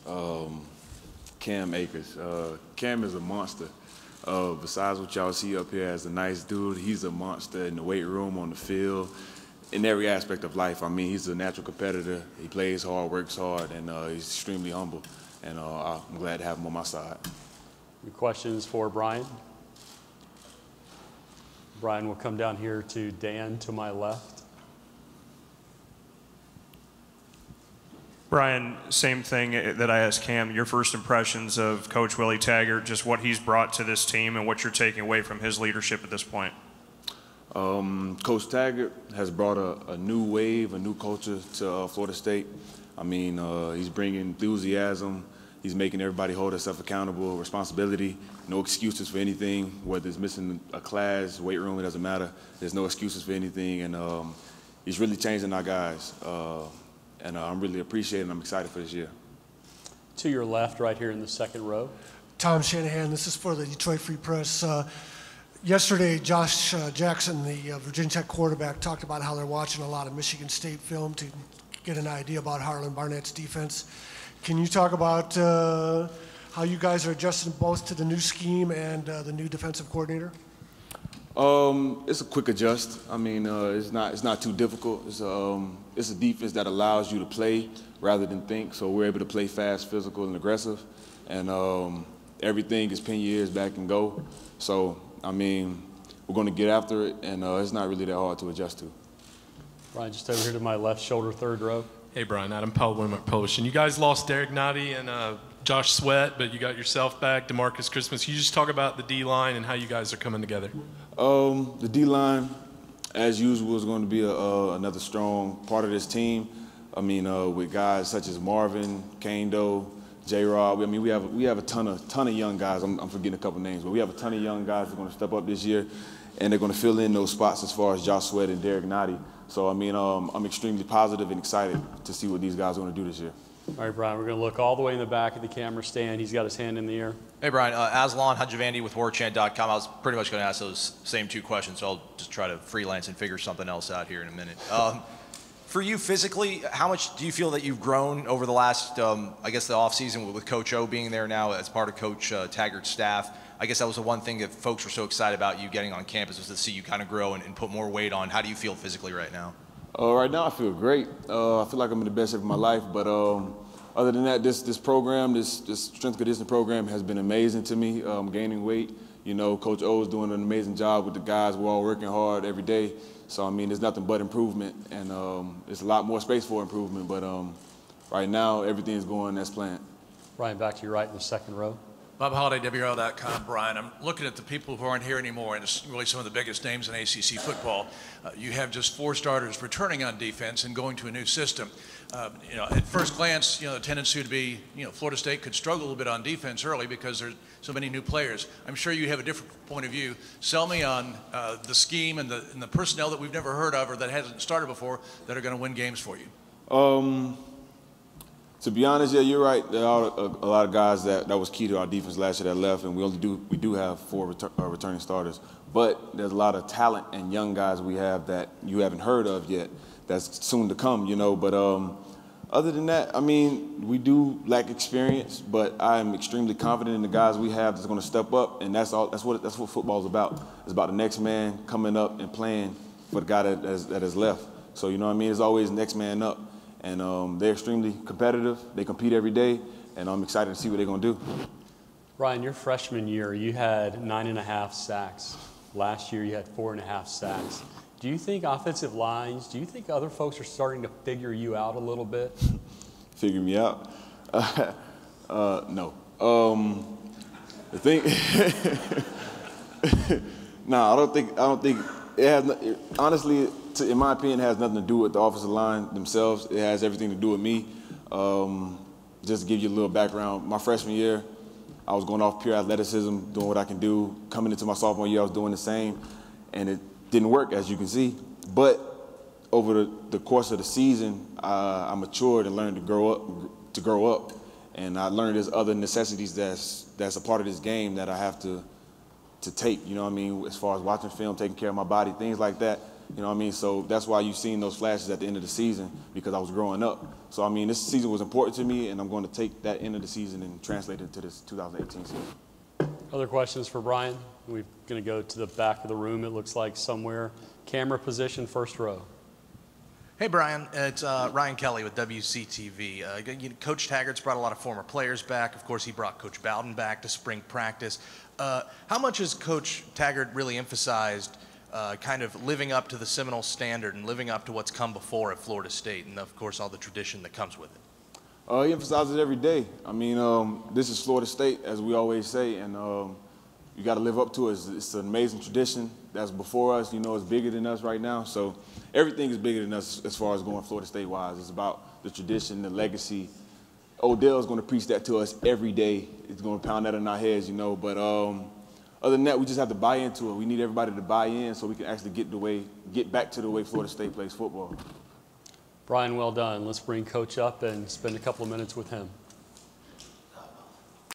Cam Akers. Cam is a monster. Besides what y'all see up here as a nice dude, he's a monster in the weight room, on the field, in every aspect of life. I mean, he's a natural competitor. He plays hard, works hard, and he's extremely humble. And I'm glad to have him on my side. Any questions for Brian? Brian will come down here to Dan to my left. Brian, same thing that I asked Cam, your first impressions of Coach Willie Taggart, just what he's brought to this team and what you're taking away from his leadership at this point. Coach Taggart has brought a new wave, a new culture to Florida State. I mean, he's bringing enthusiasm. He's making everybody hold themselves accountable, responsibility, no excuses for anything, whether it's missing a class, weight room, it doesn't matter. There's no excuses for anything, and he's really changing our guys. And I'm really appreciating, I'm excited for this year. To your left, right here in the second row. Tom Shanahan, this is for the Detroit Free Press. Yesterday, Josh Jackson, the Virginia Tech quarterback, talked about how they're watching a lot of Michigan State film to get an idea about Harlan Barnett's defense. Can you talk about how you guys are adjusting both to the new scheme and the new defensive coordinator? It's a quick adjust. I mean, it's not too difficult. It's a defense that allows you to play rather than think. So we're able to play fast, physical, and aggressive, and everything is pin your ears back and go. So I mean, we're going to get after it, and it's not really that hard to adjust to. Brian, just over here to my left shoulder, third row. Hey, Brian, Adam Powell, Winmark Post. And you guys lost Derek Nottie and Josh Sweat, but you got yourself back, DeMarcus Christmas. Can you just talk about the D-line and how you guys are coming together? The D-line, as usual, is going to be another strong part of this team. I mean, with guys such as Marvin, Kando, J-Rob. I mean, we have a ton of young guys. I'm forgetting a couple names, but we have a ton of young guys that are going to step up this year, and they're going to fill in those spots as far as Josh Sweat and Derek Nottie. So, I mean, I'm extremely positive and excited to see what these guys are going to do this year. All right, Brian, we're going to look all the way in the back of the camera stand. He's got his hand in the air. Hey, Brian, Aslan Hajavandi with Warchant.com. I was pretty much going to ask those same two questions, so I'll just try to freelance and figure something else out here in a minute. For you physically, how much do you feel that you've grown over the last, I guess, the offseason with Coach O being there now as part of Coach Taggart's staff? I guess that was the one thing that folks were so excited about you getting on campus was to see you kind of grow and put more weight on. How do you feel physically right now? Right now I feel great. I feel like I'm in the best shape of my life, but other than that, this program, this strength conditioning program has been amazing to me. Gaining weight, you know, Coach O is doing an amazing job with the guys. We're all working hard every day. So, I mean, there's nothing but improvement, and there's a lot more space for improvement, but right now everything is going as planned. Brian, back to your right in the second row. Bob Holliday, WRL.com. Brian, I'm looking at the people who aren't here anymore, and it's really some of the biggest names in ACC football. You have just 4 starters returning on defense and going to a new system. You know, at first glance, you know, the tendency would be, you know, Florida State could struggle a little bit on defense early because there's so many new players. I'm sure you have a different point of view. Sell me on the scheme and the personnel that we've never heard of or that hasn't started before that are going to win games for you. To be honest, yeah, you're right. There are a lot of guys that was key to our defense last year that left, and we do have 4 returning starters. But there's a lot of talent and young guys we have that you haven't heard of yet. That's soon to come, you know. But other than that, I mean, we do lack experience, but I am extremely confident in the guys we have that's going to step up, and that's what football is about. It's about the next man coming up and playing for the guy that has left. So you know what I mean. It's always next man up. And they're extremely competitive. They compete every day, and I'm excited to see what they're going to do. Brian, your freshman year, you had 9.5 sacks. Last year, you had 4.5 sacks. Do you think offensive lines, do you think other folks are starting to figure you out a little bit? Figure me out? No. The thing, no, I don't think it has. Honestly, in my opinion, it has nothing to do with the offensive line themselves. It has everything to do with me. Just to give you a little background, my freshman year, I was going off pure athleticism, doing what I can do. Coming into my sophomore year, I was doing the same, and it didn't work, as you can see. But over the course of the season, I matured and learned to grow up, and I learned there's other necessities that's a part of this game that I have to take. You know what I mean? As far as watching film, taking care of my body, things like that. You know what I mean? So that's why you've seen those flashes at the end of the season, because I was growing up. So, I mean, this season was important to me, and I'm going to take that end of the season and translate it to this 2018 season. Other questions for Brian? We're going to go to the back of the room, it looks like somewhere. Camera position, first row. Hey, Brian. It's Ryan Kelly with WCTV. Coach Taggart's brought a lot of former players back. Of course, he brought Coach Bowden back to spring practice. How much has Coach Taggart really emphasized kind of living up to the Seminole standard and living up to what's come before at Florida State and, of course, all the tradition that comes with it? He emphasizes it every day. I mean, this is Florida State, as we always say, and you got to live up to it. It's an amazing tradition that's before us. You know, it's bigger than us right now. So everything is bigger than us as far as going Florida State-wise. It's about the tradition, the legacy. Odell's going to preach that to us every day. It's going to pound that in our heads, you know. But other than that, we just have to buy into it. We need everybody to buy in so we can actually get back to the way Florida State plays football. Brian, well done. Let's bring Coach up and spend a couple of minutes with him.